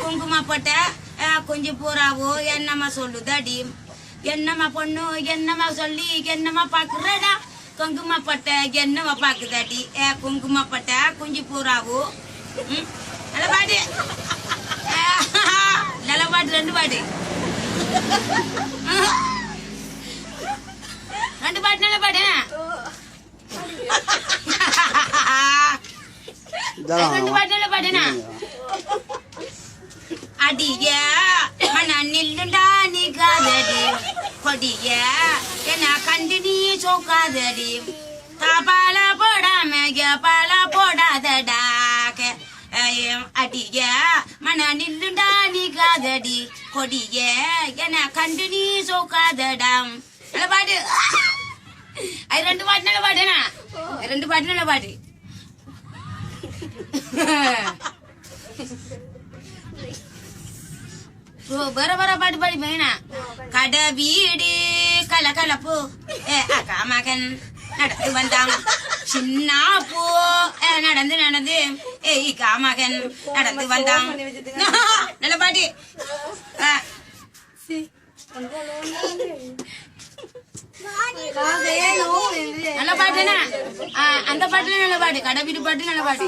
குங்கும போட்ட கொஞ்சம் பூராவோ என்னம்மா சொல்லுதாடி என்னம்மா பொண்ணு என்னம்மா சொல்லி என்னம்மா பாக்குறடா குங்கும போட்ட என்னம்மா பாக்குதாடி குங்கும போட்ட கொஞ்சம் பூராவோ நல்ல பாட்டு நல்ல பாட்டு ரெண்டு பாட்டு ரெண்டு பாட்டு நல்ல பாட்டு ரெண்டு பாட்டு நல்ல பாட்டுனா அடிய மன நில்லுண்டா நீ காதடி கொடிய என்ன கண்டு நீ சோக்காதடி தாபால போடாம பால போடாதடா அடிய மன நில்லுண்டா நீ காதடி கொடிய என்ன கண்டு நீ சோக்காதடா நல்ல பாட்டு அது ரெண்டு பாட்டு நல்ல பாட்டுனா ரெண்டு பாட்டு நல்ல பாட்டு வர வர பாட்டு படிப்பேனா கட வீடு கலகலப்பு அக்கா மகன் நடந்து வந்தான் சின்ன பூ நடந்து நடந்து ஏய்க்கா மகன் நடந்து வந்தான் நல்ல பாட்டு நல்ல பாட்டுனா அந்த பாட்டுல நல்ல பாட்டு கடை வீடு பாட்டு நல்ல பாட்டு